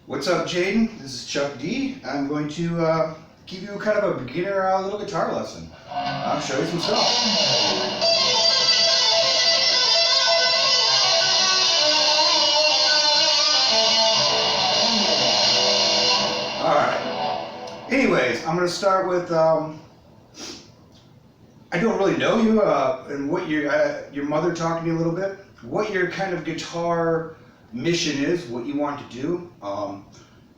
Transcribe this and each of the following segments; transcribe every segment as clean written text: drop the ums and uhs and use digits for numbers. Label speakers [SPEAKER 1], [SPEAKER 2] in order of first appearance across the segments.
[SPEAKER 1] What's up, Jaden? This is Chuck D. I'm going to give you kind of a beginner little guitar lesson. I'll show you some stuff. Alright. Anyways, I'm going to start with, I don't really know you, and what your mother talked to me a little bit, what your kind of guitar mission is, what you want to do.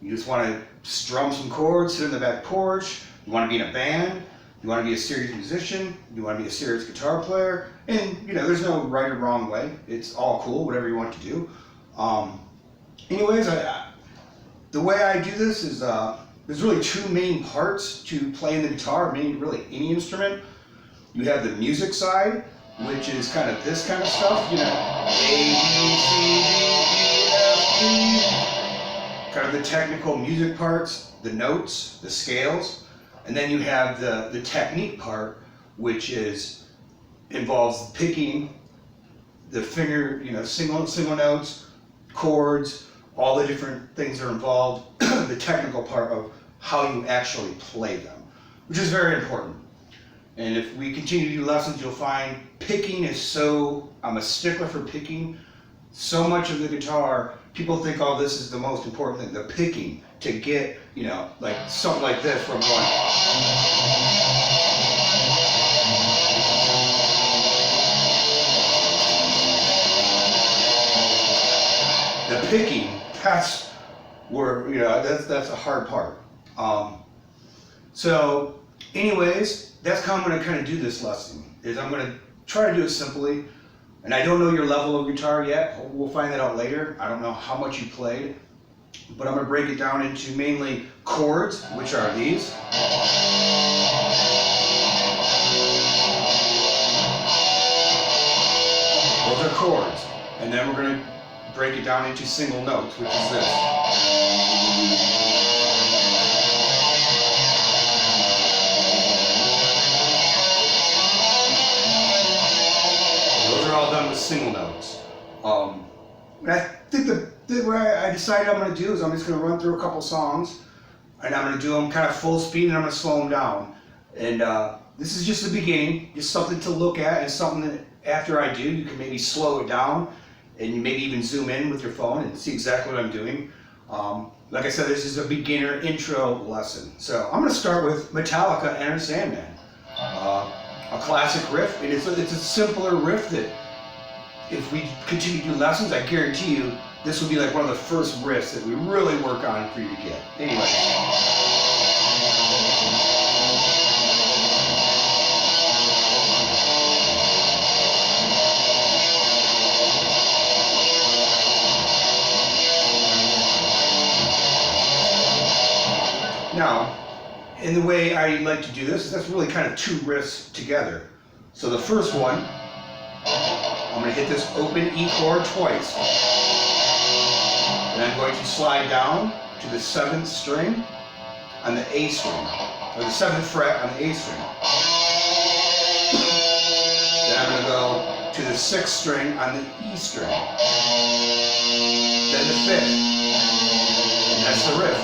[SPEAKER 1] You just want to strum some chords, sit in the back porch, you want to be in a band, you want to be a serious musician, you want to be a serious guitar player, and there's no right or wrong way. It's all cool, whatever you want to do. Anyways, the way I do this is, there's really two main parts to playing the guitar, really any instrument. You have the music side, which is kind of this kind of stuff, A, B, C, D, E, F, G. Kind of the technical music parts, the notes, the scales, and then you have the technique part, which involves picking the finger, single notes, chords, all the different things are involved, the technical part of how you actually play them, which is very important. And if we continue to do lessons, you'll find picking is I'm a stickler for picking. So much of the guitar, people think, oh, this is the most important thing, the picking, to get, like something like this where I'm going. The picking, that's where, that's a hard part. So anyways, that's how I'm going to kind of do this lesson, is I'm going to try to do it simply. And I don't know your level of guitar yet. We'll find that out later. I don't know how much you played. But I'm going to break it down into mainly chords, which are these. Those are chords. And then we're going to break it down into single notes, which is this. All done with single notes. And I think what I decided I'm going to do is I'm just going to run through a couple songs, and I'm going to do them kind of full speed, and I'm going to slow them down. And this is just the beginning, just something to look at, and something that after I do, you can maybe slow it down, and you maybe even zoom in with your phone and see exactly what I'm doing. Like I said, this is a beginner intro lesson. So I'm going to start with Metallica, Enter Sandman. A classic riff, and it's a simpler riff that if we continue to do lessons, I guarantee you this will be like one of the first riffs that we really work on for you to get. Anyway. Now, and the way I like to do this is that's really kind of two riffs together. So the first one, I'm going to hit this open E chord twice. And I'm going to slide down to the 7th string on the A string, or the 7th fret on the A string. Then I'm going to go to the 6th string on the E string. Then the 5th. And that's the riff.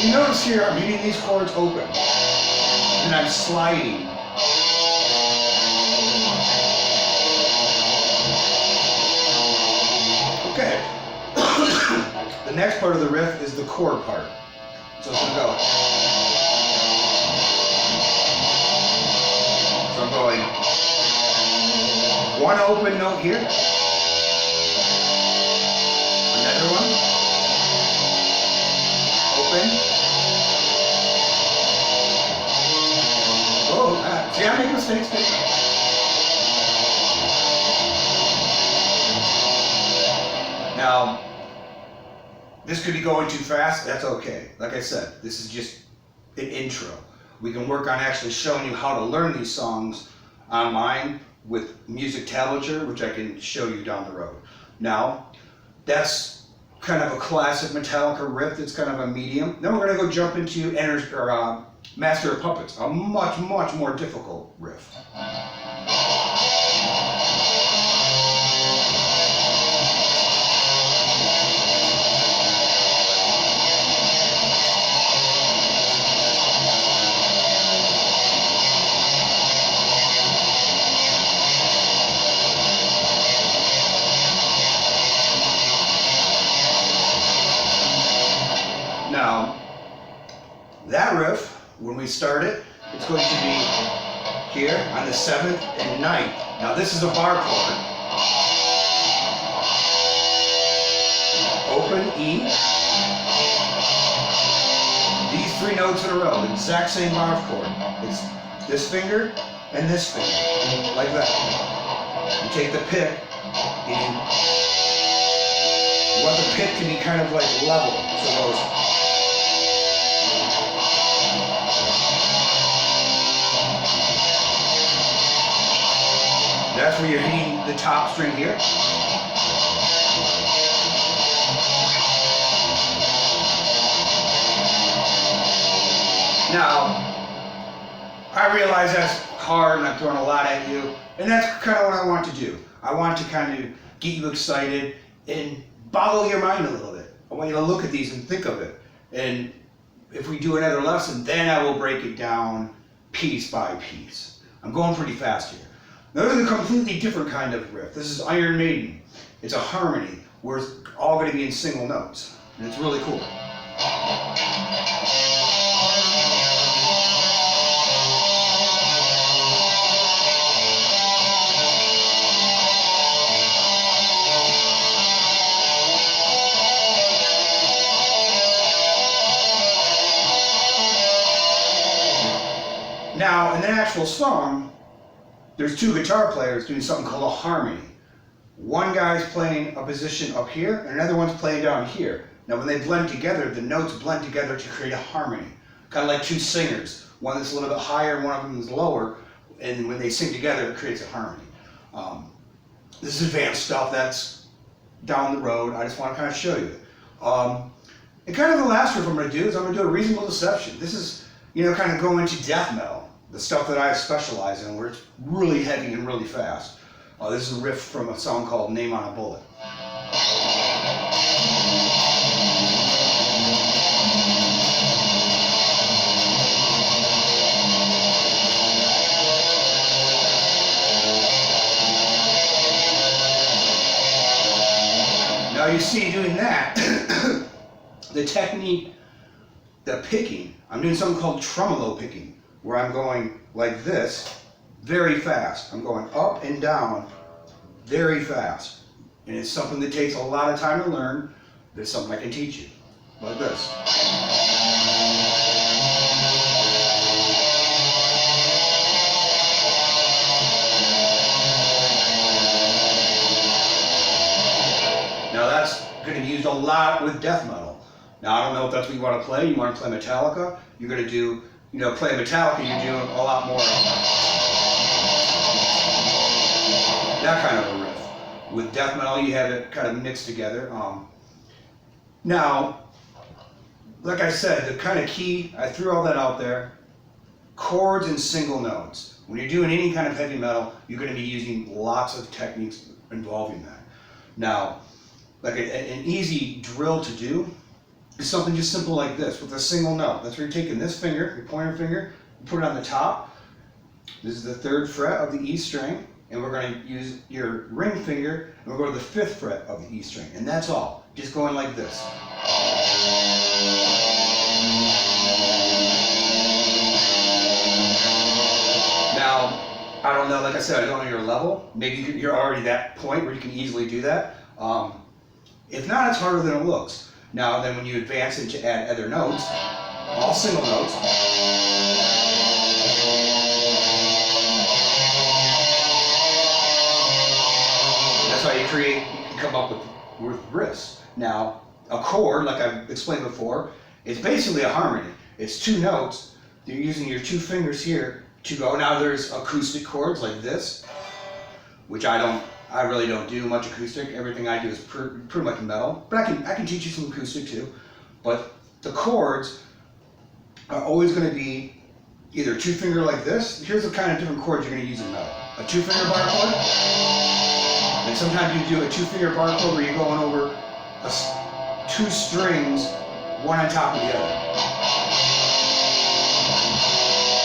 [SPEAKER 1] You notice here, I'm hitting these chords open, and I'm sliding. Okay. The next part of the riff is the chord part. So it's going to go. So I'm going one open note here, another one, open. Oh, see, I make mistakes too. Now, this could be going too fast. That's okay. Like I said, this is just an intro. We can work on actually showing you how to learn these songs online with music tablature, which I can show you down the road. Now, that's kind of a classic Metallica riff that's kind of a medium. Then we're going to go jump into Master of Puppets, a much, much more difficult riff. we start it, it's going to be here on the 7th and 9th. Now this is a bar chord. Open E. These 3 notes in a row, the exact same bar chord. It's this finger and this finger, like that. You take the pick, and you want the pick to be kind of like level. So it goes. That's where you're hitting the top string here. Now, I realize that's hard and I'm throwing a lot at you, and that's kind of what I want to do. I want to kind of get you excited and boggle your mind a little bit. I want you to look at these and think of it. And if we do another lesson, then I will break it down piece by piece. I'm going pretty fast here. Now this is a completely different kind of riff. This is Iron Maiden. It's a harmony where it's all going to be in single notes, and it's really cool. Now, in the actual song, there's 2 guitar players doing something called a harmony. One guy's playing a position up here, and another one's playing down here. Now, when they blend together, the notes blend together to create a harmony. Kind of like 2 singers. One that's a little bit higher, and one of them is lower, and when they sing together, it creates a harmony. This is advanced stuff that's down the road. I just want to kind of show you it. And kind of the last riff I'm going to do is I'm going to do a reasonable deception. This is, kind of going to death metal. The stuff that I specialize in, where it's really heavy and really fast. This is a riff from a song called Name on a Bullet. Now you see doing that, the technique, the picking, I'm doing something called tremolo picking, where I'm going like this, very fast. I'm going up and down very fast. And it's something that takes a lot of time to learn, but it's something I can teach you, like this. Now that's going to be used a lot with death metal. Now I don't know if that's what you want to play. You want to play Metallica, you're going to do play Metallica, you're doing a lot more that kind of a riff. With death metal, you have it kind of mixed together. Now, like I said, the kind of key, I threw all that out there, chords and single notes. When you're doing any kind of heavy metal, you're going to be using lots of techniques involving that. Now, like an easy drill to do is something just simple like this, with a single note. That's where you're taking this finger, your pointer finger, you put it on the top. This is the 3rd fret of the E string, and we're going to use your ring finger, and we'll go to the 5th fret of the E string, and that's all. Just going like this. Now, I don't know, like I said, I don't know your level. Maybe you're already at that point where you can easily do that. If not, it's harder than it looks. Now, then when you advance it to add other notes, all single notes, that's how you can come up with riffs. Now, a chord, like I've explained before, it's basically a harmony. It's 2 notes. You're using your 2 fingers here to go. Now there's acoustic chords like this, which I really don't do much acoustic. Everything I do is pretty much metal, but I can teach you some acoustic too. But the chords are always going to be either 2-finger like this. Here's the kind of different chords you're going to use in metal. A 2-finger bar chord, and sometimes you do a 2-finger bar chord where you're going over 2 strings, one on top of the other.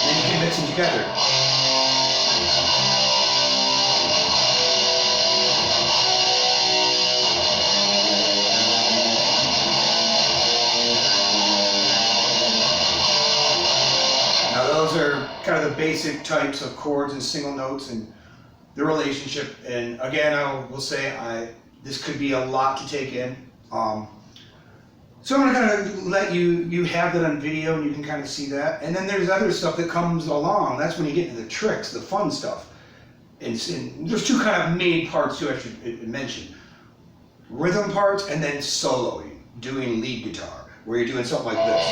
[SPEAKER 1] And then you can mix them together. basic types of chords and single notes and the relationship. And again, I will say this could be a lot to take in. So I'm gonna kind of let you have that on video and you can kind of see that. And then there's other stuff that comes along. That's when you get into the tricks, the fun stuff. And there's two kind of main parts too I should mention. Rhythm parts and then soloing, doing lead guitar, where you're doing something like this.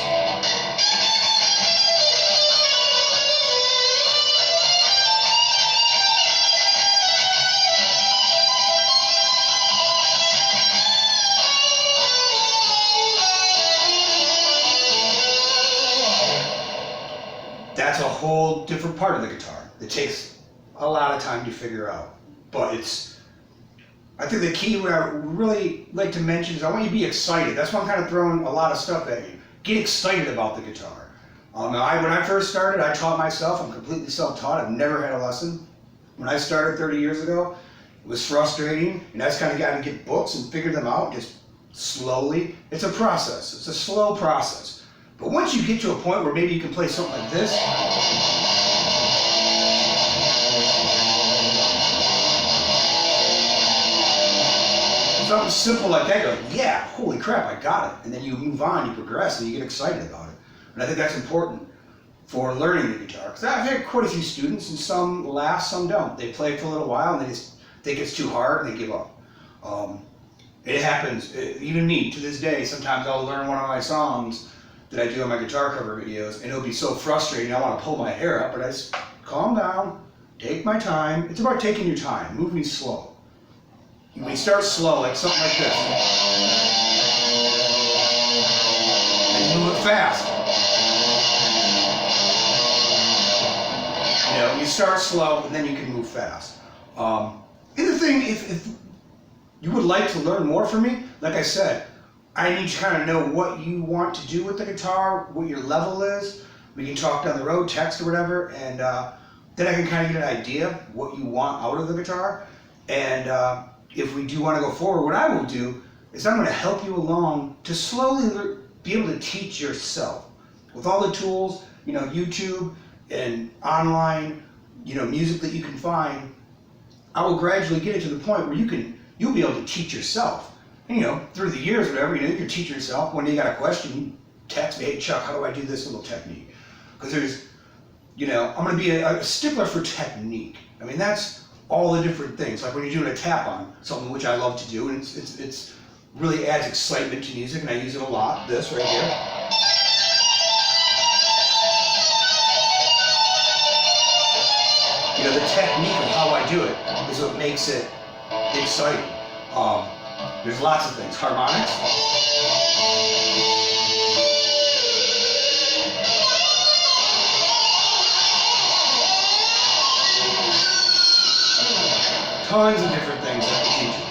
[SPEAKER 1] That's a whole different part of the guitar. It takes a lot of time to figure out. But I think the key, what I really like to mention is I want you to be excited. That's why I'm kind of throwing a lot of stuff at you. Get excited about the guitar. When I first started, I taught myself. I'm completely self-taught. I've never had a lesson. When I started 30 years ago, it was frustrating, and I just kind of got to get books and figure them out just slowly. It's a process. It's a slow process. But once you get to a point where maybe you can play something like this, something simple like that, you're like, yeah, holy crap, I got it. And then you move on, you progress, and you get excited about it. And I think that's important for learning the guitar. Because I've had quite a few students, and some last, some don't. They play for a little while, and they just think it's too hard, and they give up. It happens, even me, to this day, sometimes I'll learn one of my songs that I do on my guitar cover videos, and it'll be so frustrating, I want to pull my hair up, but I just calm down, take my time. It's about taking your time, moving slow. When you start slow, like something like this, and you move it fast. You know, you start slow, and then you can move fast. And the thing, if you would like to learn more from me, like I said, I need to kind of know what you want to do with the guitar, what your level is. We can talk down the road, text or whatever, and then I can kind of get an idea of what you want out of the guitar. And if we do want to go forward, what I will do is I'm going to help you along to slowly be able to teach yourself. With all the tools, you know, YouTube and online, you know, music that you can find, I will gradually get it to the point where you'll be able to teach yourself. And, you know, through the years, whatever, you know, you can teach yourself. When you got a question, you text me, hey Chuck, how do I do this little technique? Because there's, you know, I'm going to be a stickler for technique. I mean, that's all the different things. Like when you're doing a tap on, something which I love to do, and it's really adds excitement to music, and I use it a lot. This right here. You know, the technique of how I do it is what makes it exciting. There's lots of things. Harmonics. Tons of different things that I can teach you.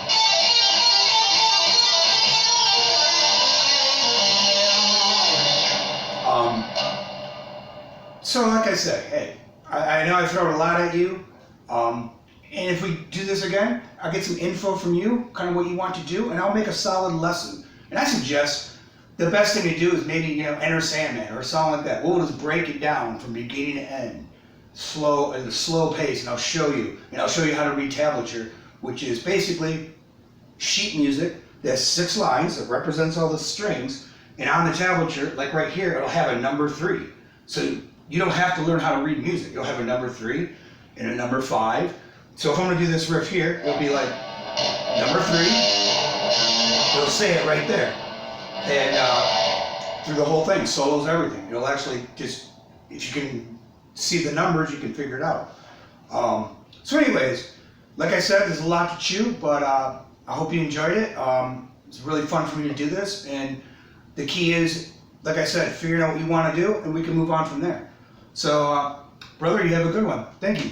[SPEAKER 1] So like I said, hey, I know I've thrown a lot at you. And if we do this again, I'll get some info from you, kind of what you want to do, and I'll make a solid lesson. And I suggest the best thing to do is maybe, you know, Enter Sandman or a song like that. We'll just break it down from beginning to end, slow, at a slow pace, and I'll show you. And I'll show you how to read tablature, which is basically sheet music that's 6 lines that represents all the strings, and on the tablature, like right here, it'll have a number 3. So you don't have to learn how to read music. You'll have a number 3 and a number 5. So if I'm going to do this riff here, it'll be like number 3. It'll say it right there. And through the whole thing, solos, everything. It'll actually just, if you can see the numbers, you can figure it out. So anyways, like I said, there's a lot to chew, but I hope you enjoyed it. It's really fun for me to do this. And the key is, like I said, figuring out what you want to do, and we can move on from there. So, brother, you have a good one. Thank you.